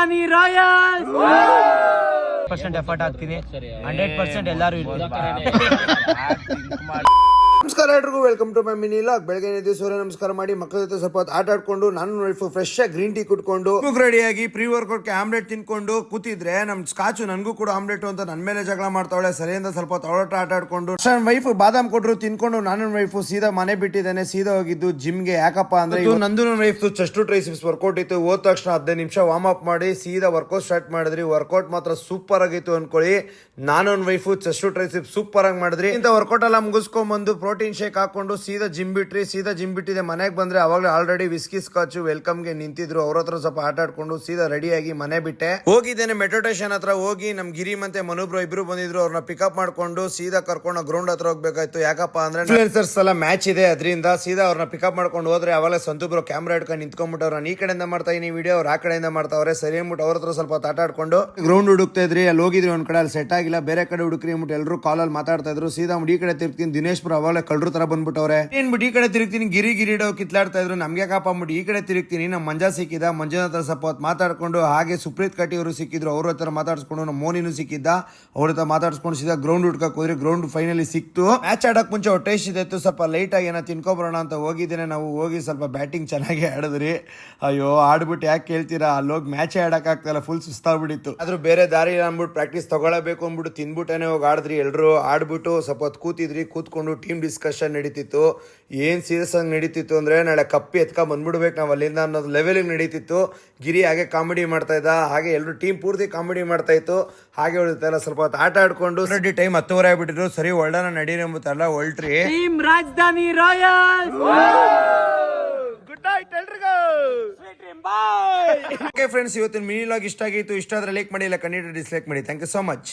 ರಾಜಧಾನಿ royal % effort ಹಾಕ್ತೀನಿ 100% ಎಲ್ಲರೂ ಇರ್ತಾರೆ. ನಮಸ್ಕಾರ ಎಲ್ರಿಗೂ, welcome to my mini vlog. ಬೆಳಗ್ಗೆ ಎದ್ದು ಸೂರ್ಯ ನಮಸ್ಕಾರ ಮಾಡಿ ಮಕ್ಕಳ ಜೊತೆ ಸ್ವಲ್ಪ ಹೊತ್ತು ಆಟ ಆಡ್ಕೊಂಡು ನಾನು ವೈಫ್ ಫ್ರೆಶ್ ಆಗಿ ಗ್ರೀನ್ ಟೀ ಕುಟ್ಕೊಂಡು ರೆಡಿಯಾಗಿ ಪ್ರೀ ವರ್ಕೌಟ್ ಆಮ್ಲೆಟ್ ತಿನ್ಕೊಂಡು ಕೂತಿದ್ರೆ ನಮ್ ಸ್ಕಾಚು ನನ್ಗೂ ಕೂಡ ಆಮ್ಲೆಟ್ ಅಂತ ನನ್ ಮೇಲೆ ಜಗಳ ಮಾಡ್ತಾವಳೆ. ಸರಿಯಿಂದ ಸ್ವಲ್ಪ ಹೊತ್ತು ಆಟ ಆಡ್ಕೊಂಡು ನನ್ನ ವೈಫ್ ಬಾದಾಮ್ ಕೊಟ್ರು ತಿನ್ಕೊಂಡು ನಾನು ವೈಫ್ ಸೀದಾ ಮನೆ ಬಿಟ್ಟಿದ್ದೇನೆ. ಸೀದಾ ಹೋಗಿದ್ದು ಜಿಮ್ಗೆ. ಯಾಕಪ್ಪ ಅಂದ್ರೆ ನಂದು ನನ್ನ ವೈಫ್ ಚೆಸ್ಟ್ ಟ್ರೈಸಿಪ್ಸ್ ವರ್ಕೌಟ್ ಇತ್ತು. ಹೋದ ತಕ್ಷಣ 15 ನಿಮಿಷ ವಾರ್ಮ್ ಅಪ್ ಮಾಡಿ ಸೀದಾ ವರ್ಕೌಟ್ ಸ್ಟಾರ್ಟ್ ಮಾಡಿದ್ರಿ. ವರ್ಕೌಟ್ ಮಾತ್ರ ಸೂಪರ್ ಆಗಿತ್ತು ಅನ್ಕೊಳ್ಳಿ. ನಾನು ನನ್ನ ವೈಫ್ ಚೆಸ್ಟ್ ಟ್ರೈಸಿಪ್ಸ್ ಸೂಪರ್ ಆಗಿ ಮಾಡಿದ್ರಿ. ಇಂತ ವರ್ಕೌಟ್ ಎಲ್ಲ ಮುಗಿಸ್ಕೊಂಡ್ ಬಂದು ಪ್ರೋಟೀನ್ ಶೇಕ್ ಹಾಕೊಂಡು ಸೀದಾ ಜಿಮ್ ಬಿಟ್ಟಿದೆ. ಮನೆಗೆ ಬಂದ್ರೆ ಅವಾಗಲೇ ಆಲ್ರೆಡಿ ವಿಸ್ಕಿ ಸ್ಕಾಚ್ ವೆಲ್ಕಮ್ಗೆ ನಿಂತಿದ್ರು. ಅವ್ರ ಹತ್ರ ಸ್ವಲ್ಪ ಆಟ ಆಡ್ಕೊಂಡು ಸೀದಾ ರೆಡಿಯಾಗಿ ಮನೆ ಬಿಟ್ಟೆ. ಹೋಗಿದ್ದೇನೆ ಮೆಡಿಟೇಷನ್ ಹತ್ರ. ಹೋಗಿ ನಮ್ ಗಿರಿ ಮತ್ತೆ ಮನುಬ್ರು ಇಬ್ರು ಬಂದಿದ್ರು. ಅವ್ರನ್ನ ಪಿಕಪ್ ಮಾಡ್ಕೊಂಡು ಸೀದಾ ಕರ್ಕೊಂಡು ಗ್ರೌಂಡ್ ಹತ್ರ ಹೋಗ್ಬೇಕಾಯ್ತು. ಯಾಕಪ್ಪ ಅಂದ್ರೆ ಇನ್ಫ್ಲುಯೆನ್ಸರ್ಸ್ ಎಲ್ಲ ಮ್ಯಾಚ್ ಇದೆ, ಅದರಿಂದ ಸೀದಾ ಅವ್ರನ್ನ ಪಿಕಪ್ ಮಾಡ್ಕೊಂಡು ಹೋದ್ರೆ ಅವಾಗಲೇ ಸಂತುಬ್ರು ಕ್ಯಾಮ್ರಾ ಹಿಡ್ಕೊಂಡು ನಿಂತ್ಕೊಂಡ್ಬಿಟ್ಟವ್ರು. ನಾನು ಈ ಕಡೆಯಿಂದ ಮಾಡ್ತಾ ಇದೀನಿ ವಿಡಿಯೋ, ಅವ್ರು ಆ ಕಡೆಯಿಂದ ಮಾಡ್ತಾವ್ರೆ. ಸರಿ ಅಂದ್ಬಿಟ್ಟು ಅವ್ರ ಹತ್ರ ಸ್ವಲ್ಪ ಆಟ ಆಡ್ಕೊಂಡು ಗ್ರೌಂಡ್ ಹುಡುಕ್ತಾ ಇದ್ರಿ. ಅಲ್ಲಿ ಹೋಗಿದ್ರಿ ಒಂದ್ ಕಡೆ, ಅಲ್ಲಿ ಸೆಟ್ ಆಗಿಲ್ಲ, ಬೇರೆ ಕಡೆ ಹುಡುಕ್ರಿ ಅಂದ್ಬಿಟ್ಟು ಎಲ್ಲರೂ ಕಾಲಲ್ಲಿ ಮಾತಾಡ್ತಾ ಇದ್ರು. ಸೀದಾ ಈ ಕಡೆ ತಿರ್ಗ್ತೀನಿ. ದಿನೇಶ್ ಪುರ ಅವಾಗಲೇ ಕಳ್ಳರು ತರ ಬಂದ್ಬಿಟ್ಟವ್ರೆ. ಏನ್ಬಿಟ್ಟು ಈ ಕಡೆ ತಿರುಗ್ತೀನಿ, ಗಿರಿಡೋ ಕಿತ್ಲಾಡ್ತಾ ಇದ್ರು. ನಮ್ಗೆ ಕಾಪಾಡ್ಬಿಟ್ಟು ಈ ಕಡೆ ತಿರುಗ್ತೀನಿ. ನಮ್ಮ ಮಂಜಾ ಸಿಕ್ಕಿದ. ಮಂಜುನಾಥ್ ಹತ್ರ ಸ್ವಲ್ಪ ಹೊತ್ತು ಮಾತಾಡ್ಕೊಂಡು, ಹಾಗೆ ಸುಪ್ರೀತ್ ಕಟ್ಟಿ ಅವರು ಸಿಕ್ಕಿದ್ರು. ಅವ್ರ ಹತ್ರ ಮಾತಾಡ್ಸ್ಕೊಂಡು ನಮ್ಮ ಮೋನಿನೂ ಸಿಕ್ಕಿದ್ದ. ಅವ್ರ ಹತ್ರ ಮಾತಾಡ್ಸ್ಕೊಂಡು ಸೀದಾ ಗ್ರೌಂಡ್ ಹುಡ್ಕಕ್ ಹೋದ್ರಿ. ಗ್ರೌಂಡ್ ಫೈನಲಿ ಸಿಕ್ತು. ಮ್ಯಾಚ್ ಆಡಕ್ ಮುಂಚೆ ಹೊಟ್ಟೆ ಇತ್ತು, ಸ್ವಲ್ಪ ಲೈಟ್ ಆಗಿ ಏನೋ ತಿನ್ಕೊಬರೋಣ ಅಂತ ಹೋಗಿದ್ದೇನೆ. ನಾವು ಹೋಗಿ ಸ್ವಲ್ಪ ಬ್ಯಾಟಿಂಗ್ ಚೆನ್ನಾಗಿ ಆಡಿದ್ರಿ. ಅಯ್ಯೋ ಆಡ್ಬಿಟ್ಟು ಯಾಕೆ ಕೇಳ್ತೀರಾ, ಅಲ್ಲೋಗಿ ಮ್ಯಾಚೇ ಆಡಕ್ ಆಗ್ತಾಯಿಲ್ಲ, ಫುಲ್ ಸುಸ್ತಾಗ್ಬಿಟ್ಟಿತ್ತು. ಆದ್ರೂ ಬೇರೆ ದಾರಿ ಅಂದ್ಬಿಟ್ಟು ಪ್ರಾಕ್ಟೀಸ್ ತಗೊಳ್ಳಬೇಕು ಅಂದ್ಬಿಟ್ಟು ತಿನ್ಬಿಟ್ಟೇನೆ ಹೋಗಿ ಆಡಿದ್ರಿ. ಎಲ್ರು ಆಡ್ಬಿಟ್ಟು ಸ್ವಲ್ಪ ಹೊತ್ತು ಕೂತಿದ್ರಿ. ಕೂತ್ಕೊಂಡು ಟೀಮ್ ಡಿಸ್ಕಷನ್ ನಡೀತಿತ್ತು. ಏನ್ ಸೀರಿಯಸ್ ಆಗಿ ನಡೀತಿತ್ತು ಅಂದ್ರೆ ನಾಳೆ ಕಪ್ಪಿ ಎತ್ಕೊಂಡ್ ಬಂದ್ಬಿಡ್ಬೇಕು ನಾವು ಅಲ್ಲಿಂದ ಅನ್ನೋದು ಲೆವೆಲಿಗೆ ನಡೀತಿತ್ತು. ಗಿರಿ ಹಾಗೆ ಕಾಮಿಡಿ ಮಾಡ್ತಾ ಇದ್ದ, ಹಾಗೆ ಎಲ್ಲರೂ ಟೀಮ್ ಪೂರ್ತಿ ಕಾಮಿಡಿ ಮಾಡ್ತಾ ಇತ್ತು. ಹಾಗೆ ಉಳಿತಾಯಿಲ್ಲ, ಸ್ವಲ್ಪ ಹೊತ್ತು ಆಟ ಆಡ್ಕೊಂಡು ರೆಡಿ ಟೈಮ್ 10:30 ಆಗ್ಬಿಟ್ಟಿದ್ರು. ಸರಿ ಒಳ್ಳೆನ ನಡೀರಿ ಎಂಬುತ್ತಲ್ಲ ಹೊಲ್ಟ್ರಿ. ಟೀಮ್ ರಾಜಧಾನಿ ರಾಯಲ್. ಗುಡ್ ನೈಟ್ ಎಲ್ರಿಗೂ. ಓಕೆ ಫ್ರೆಂಡ್ಸ್, ಇವತ್ತಿನ ಮಿನಿ ಲಾಗ್ ಇಷ್ಟ ಆಗಿತ್ತು. ಇಷ್ಟ ಆದ್ರೆ ಲೈಕ್ ಮಾಡಿ, ಇಲ್ಲ ಖಂಡಿತ ಡಿಸ್ಲೈಕ್ ಮಾಡಿ. Thank you so much.